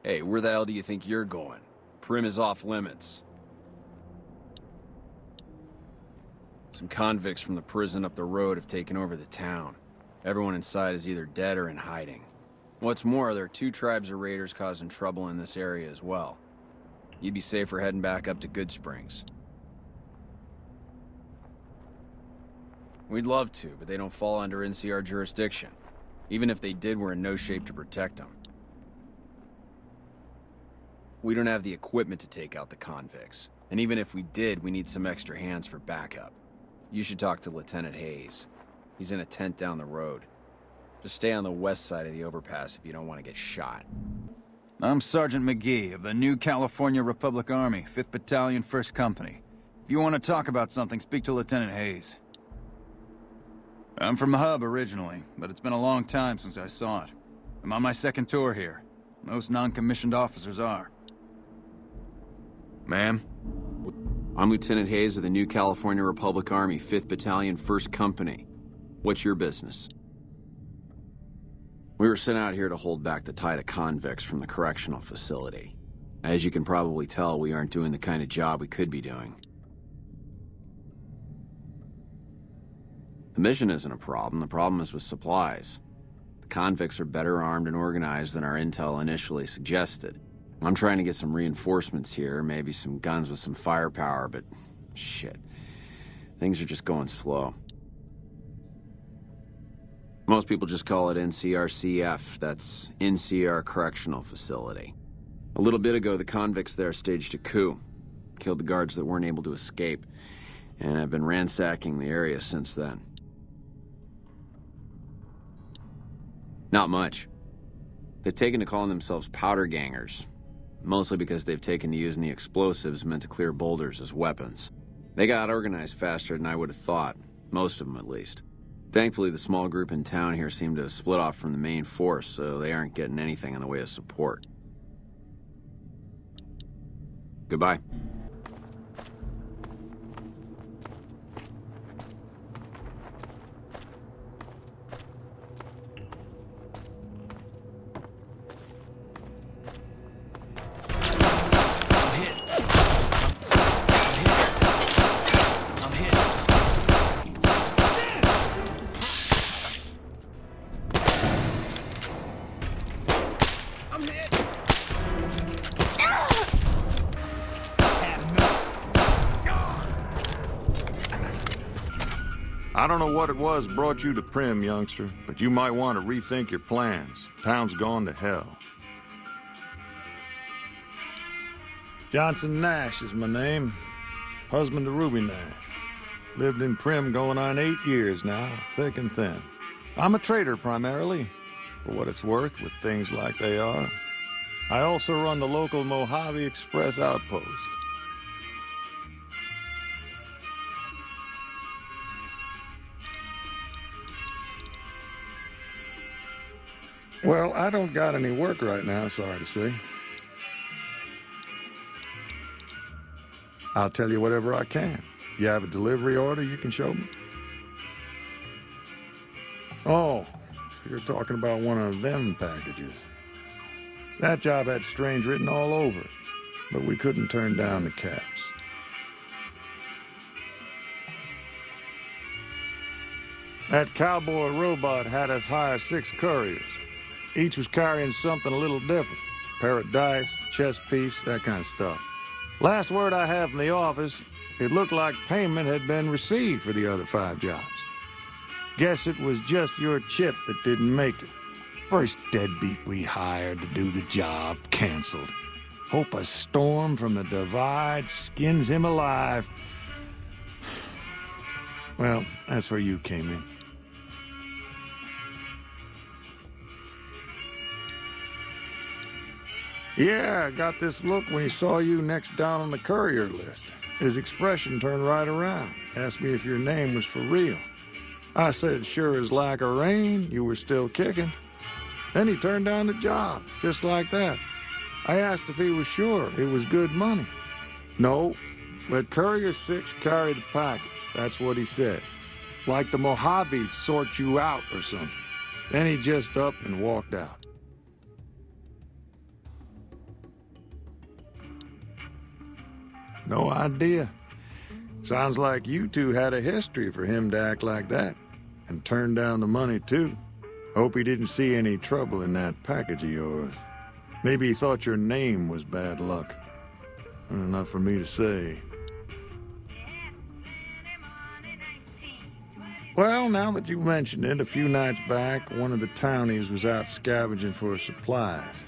Hey, where the hell do you think you're going? Prim is off limits. Some convicts from the prison up the road have taken over the town. Everyone inside is either dead or in hiding. What's more, there are 2 tribes of raiders causing trouble in this area as well. You'd be safer heading back up to Good Springs. We'd love to, but they don't fall under NCR jurisdiction. Even if they did, we're in no shape to protect them. We don't have the equipment to take out the convicts. And even if we did, we need some extra hands for backup. You should talk to Lieutenant Hayes. He's in a tent down the road. Just stay on the west side of the overpass if you don't want to get shot. I'm Sergeant McGee of the New California Republic Army, 5th Battalion, 1st Company. If you want to talk about something, speak to Lieutenant Hayes. I'm from Hub originally, but it's been a long time since I saw it. I'm on my 2nd tour here. Most non-commissioned officers are. Ma'am? I'm Lieutenant Hayes of the New California Republic Army, 5th Battalion, 1st Company. What's your business? We were sent out here to hold back the tide of convicts from the correctional facility. As you can probably tell, we aren't doing the kind of job we could be doing. The mission isn't a problem. The problem is with supplies. The convicts are better armed and organized than our intel initially suggested. I'm trying to get some reinforcements here, maybe some guns with some firepower, but shit. Things are just going slow. Most people just call it NCRCF, that's NCR Correctional Facility. A little bit ago, the convicts there staged a coup, killed the guards that weren't able to escape, and have been ransacking the area since then. Not much. They've taken to calling themselves powder gangers, mostly because they've taken to using the explosives meant to clear boulders as weapons. They got organized faster than I would have thought, most of them at least. Thankfully, the small group in town here seem to have split off from the main force, so they aren't getting anything in the way of support. Goodbye. I don't know what it was brought you to Primm, youngster, but you might want to rethink your plans. Town's gone to hell. Johnson Nash is my name. Husband to Ruby Nash. Lived in Primm going on 8 years now, thick and thin. I'm a trader primarily, for what it's worth with things like they are. I also run the local Mojave Express outpost. Well, I don't got any work right now, sorry to say. I'll tell you whatever I can. You have a delivery order you can show me? Oh, so you're talking about one of them packages. That job had strange written all over it, but we couldn't turn down the caps. That cowboy robot had us hire 6 couriers. Each was carrying something a little different. Pair of dice, chess piece, that kind of stuff. Last word I have from the office, it looked like payment had been received for the other 5 jobs. Guess it was just your chip that didn't make it. First deadbeat we hired to do the job canceled. Hope a storm from the divide skins him alive. Well, that's where you came in. Yeah, I got this look when he saw you next down on the courier list. His expression turned right around, asked me if your name was for real. I said, sure as like a rain, you were still kicking. Then he turned down the job, just like that. I asked if he was sure it was good money. No, let Courier 6 carry the package, that's what he said. Like the Mojave'd sort you out or something. Then he just up and walked out. No idea. Sounds like you two had a history for him to act like that. And turn down the money, too. Hope he didn't see any trouble in that package of yours. Maybe he thought your name was bad luck. Enough for me to say. Well, now that you mentioned it, a few nights back, one of the townies was out scavenging for supplies.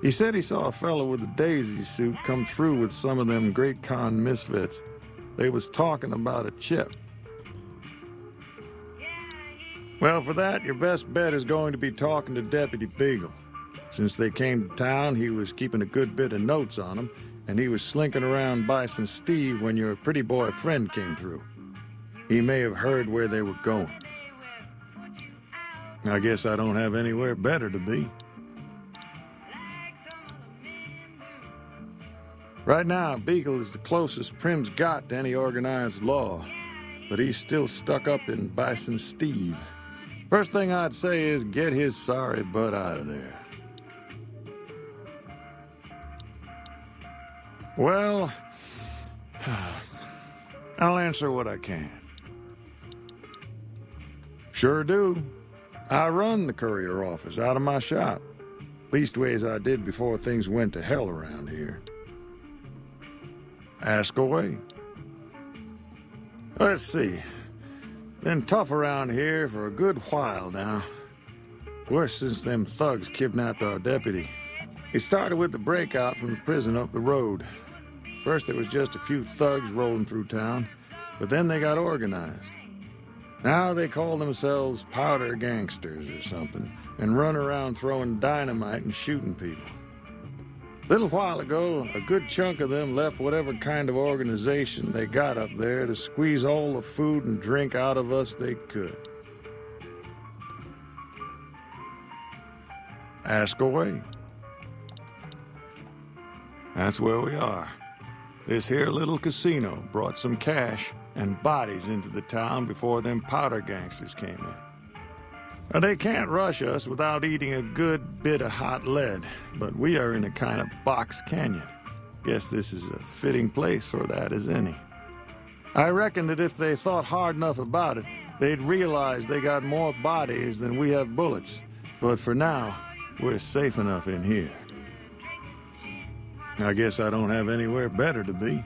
He said he saw a fellow with a daisy suit come through with some of them Great Con misfits. They was talking about a chip. Well, for that, your best bet is going to be talking to Deputy Beagle. Since they came to town, he was keeping a good bit of notes on them, and he was slinking around Bison Steve when your pretty boy friend came through. He may have heard where they were going. I guess I don't have anywhere better to be. Right now, Beagle is the closest Prim's got to any organized law, but he's still stuck up in Bison Steve. First thing I'd say is get his sorry butt out of there. Well, I'll answer what I can. Sure do. I run the courier office out of my shop. Leastways I did before things went to hell around here. Ask away. Let's see. Been tough around here for a good while now. Worse since them thugs kidnapped our deputy. It started with the breakout from the prison up the road. First there was just a few thugs rolling through town, but then they got organized. Now they call themselves powder gangsters or something, and run around throwing dynamite and shooting people. Little while ago, a good chunk of them left whatever kind of organization they got up there to squeeze all the food and drink out of us they could. Ask away. That's where we are. This here little casino brought some cash and bodies into the town before them powder gangsters came in. Now, they can't rush us without eating a good bit of hot lead, but we are in a kind of box canyon. Guess this is a fitting place for that as any. I reckon that if they thought hard enough about it, they'd realize they got more bodies than we have bullets. But for now, we're safe enough in here. I guess I don't have anywhere better to be.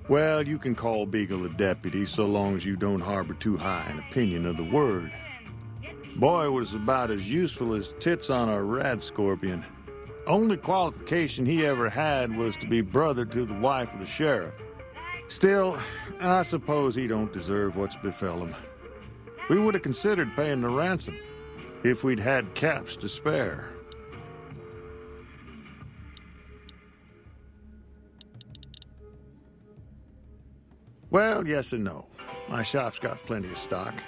Well, you can call Beagle a deputy so long as you don't harbor too high an opinion of the word. Boy was about as useful as tits on a rat scorpion. Only qualification he ever had was to be brother to the wife of the sheriff. Still, I suppose he don't deserve what's befell him. We would have considered paying the ransom if we'd had caps to spare. Well, yes and no. My shop's got plenty of stock.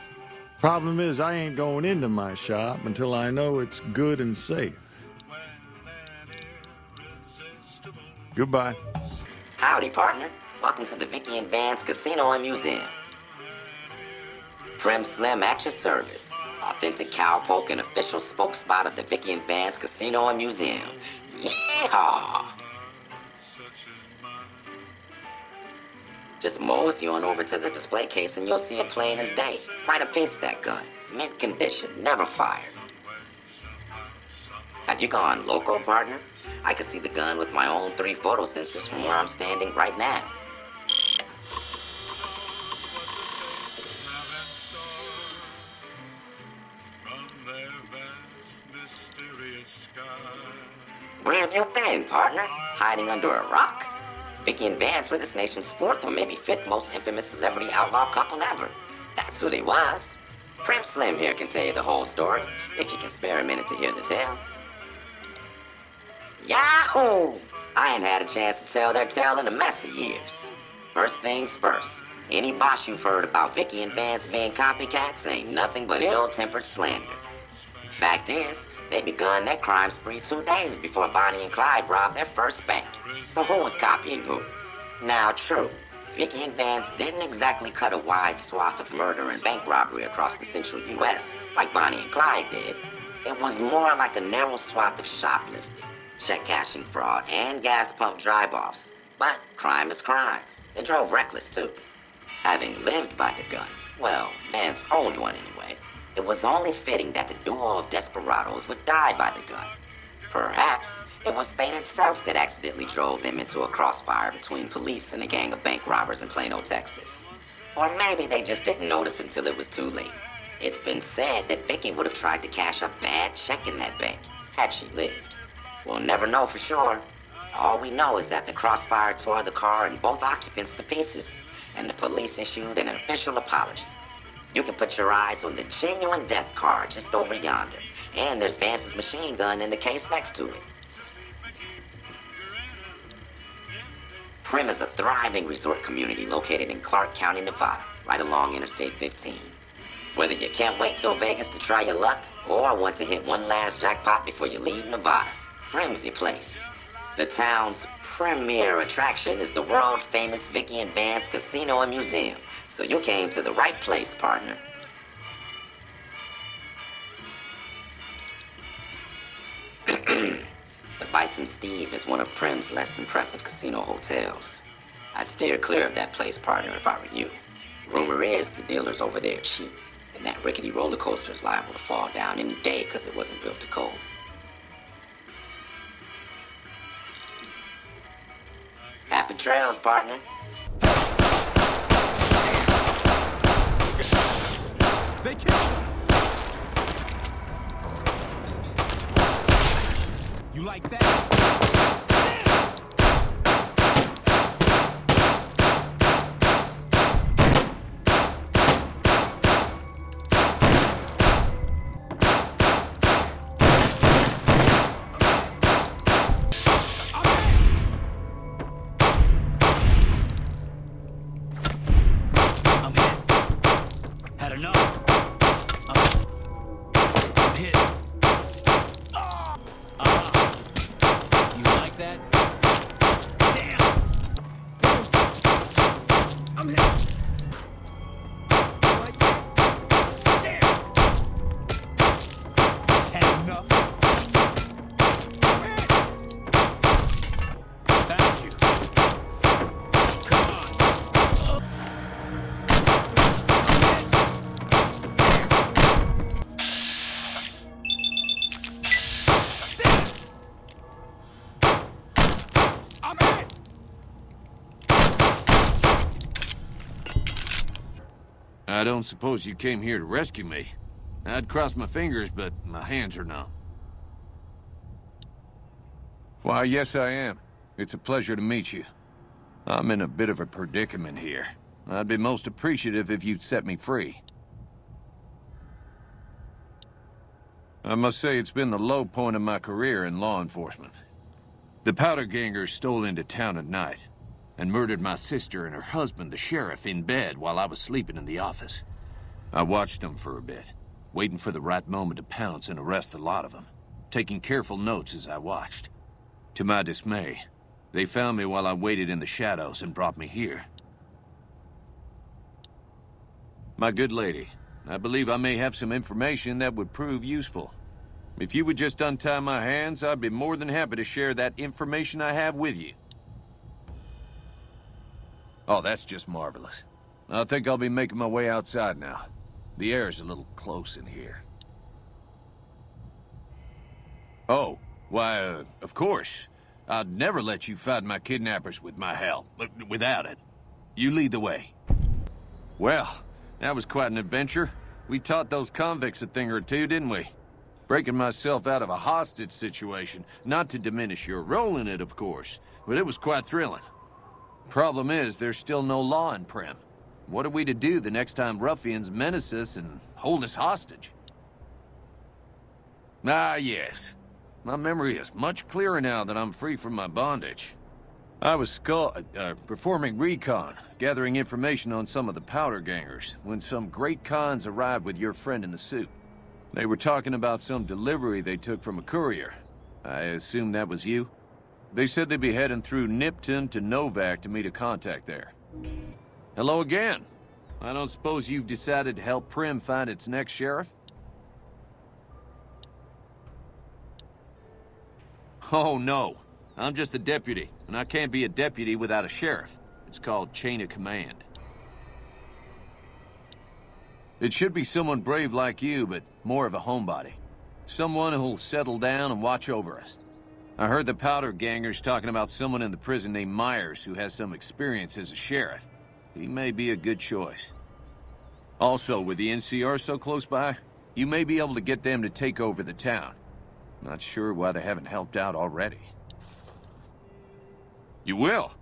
Problem is, I ain't going into my shop until I know it's good and safe. Goodbye. Howdy, partner. Welcome to the Vicki and Vance Casino and Museum. Prim Slim at your service. Authentic cowpoke and official spokesspot of the Vicki and Vance Casino and Museum. Yeehaw! Just mosey on over to the display case and you'll see it plain as day. Quite a piece, that gun. Mint condition, never fired. Have you gone local, partner? I can see the gun with my own 3 photo sensors from where I'm standing right now. Where have you been, partner? Hiding under a rock? Vicki and Vance were this nation's 4th or maybe 5th most infamous celebrity outlaw couple ever. That's who they was. Prim Slim here can tell you the whole story, if you can spare a minute to hear the tale. Yahoo! I ain't had a chance to tell their tale in a mess of years. First things first, any boss you've heard about Vicki and Vance being copycats ain't nothing but ill-tempered slander. Fact is, they begun their crime spree 2 days before Bonnie and Clyde robbed their first bank. So who was copying who? Now, true, Vicki and Vance didn't exactly cut a wide swath of murder and bank robbery across the central U.S. like Bonnie and Clyde did. It was more like a narrow swath of shoplifting. check cashing fraud, and gas pump drive-offs. But crime is crime. They drove reckless, too. Having lived by the gun, well, Vance owned one anyway, it was only fitting that the duo of desperados would die by the gun. Perhaps it was fate itself that accidentally drove them into a crossfire between police and a gang of bank robbers in Plano, Texas. Or maybe they just didn't notice until it was too late. It's been said that Vicki would have tried to cash a bad check in that bank, had she lived. We'll never know for sure. All we know is that the crossfire tore the car and both occupants to pieces, and the police issued an official apology. You can put your eyes on the genuine death car just over yonder, and there's Vance's machine gun in the case next to it. Primm is a thriving resort community located in Clark County, Nevada, right along Interstate 15. Whether you can't wait till Vegas to try your luck, or want to hit one last jackpot before you leave Nevada, Primm's your place. The town's premier attraction is the world-famous Vicki and Vance Casino and Museum, so you came to the right place, partner. The Bison Steve is one of Primm's less impressive casino hotels. I'd steer clear of that place, partner, if I were you. Rumor is the dealers over there are cheap, and that rickety roller coaster is liable to fall down any day because it wasn't built to code. Happy trails, partner. They killed him! You like that? I don't suppose you came here to rescue me. I'd cross my fingers, but my hands are numb. Why, yes I am. It's a pleasure to meet you. I'm in a bit of a predicament here. I'd be most appreciative if you'd set me free. I must say it's been the low point of my career in law enforcement. The powder gangers stole into town at night and murdered my sister and her husband, the sheriff, in bed while I was sleeping in the office. I watched them for a bit, waiting for the right moment to pounce and arrest the lot of them, taking careful notes as I watched. To my dismay, they found me while I waited in the shadows and brought me here. My good lady, I believe I may have some information that would prove useful. If you would just untie my hands, I'd be more than happy to share that information I have with you. Oh, that's just marvelous. I think I'll be making my way outside now. The air's a little close in here. Oh, why, of course. I'd never let you fight my kidnappers with my help, without it. You lead the way. Well, that was quite an adventure. We taught those convicts a thing or two, didn't we? Breaking myself out of a hostage situation, not to diminish your role in it, of course, but it was quite thrilling. Problem is, there's still no law in Primm. What are we to do the next time ruffians menace us and hold us hostage? Ah, yes. My memory is much clearer now that I'm free from my bondage. I was performing recon, gathering information on some of the powder gangers, when some great cons arrived with your friend in the suit. They were talking about some delivery they took from a courier. I assume that was you? They said they'd be heading through Nipton to Novak to meet a contact there. Hello again. I don't suppose you've decided to help Primm find its next sheriff? Oh, no. I'm just a deputy, and I can't be a deputy without a sheriff. It's called chain of command. It should be someone brave like you, but more of a homebody. Someone who'll settle down and watch over us. I heard the powder gangers talking about someone in the prison named Myers who has some experience as a sheriff. He may be a good choice. Also, with the NCR so close by, you may be able to get them to take over the town. Not sure why they haven't helped out already. You will?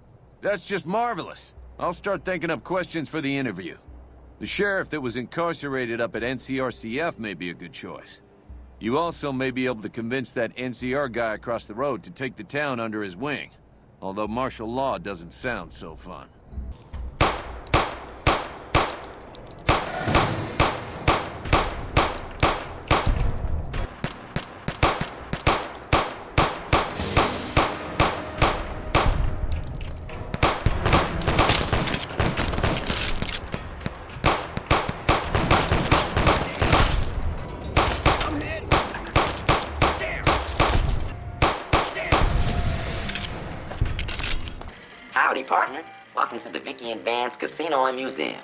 That's just marvelous. I'll start thinking up questions for the interview. The sheriff that was incarcerated up at NCRCF may be a good choice. You also may be able to convince that NCR guy across the road to take the town under his wing. Although martial law doesn't sound so fun. Howdy, partner. Welcome to the Vicki and Vance Casino and Museum.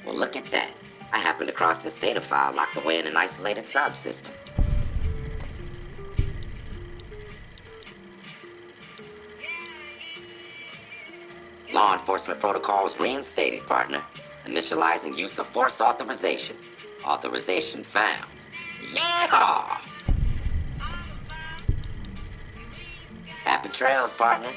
Well, look at that. I happened across this data file locked away in an isolated subsystem. Law enforcement protocols reinstated, partner. Initializing use of force authorization. Authorization found. Yeah! Happy trails, partner.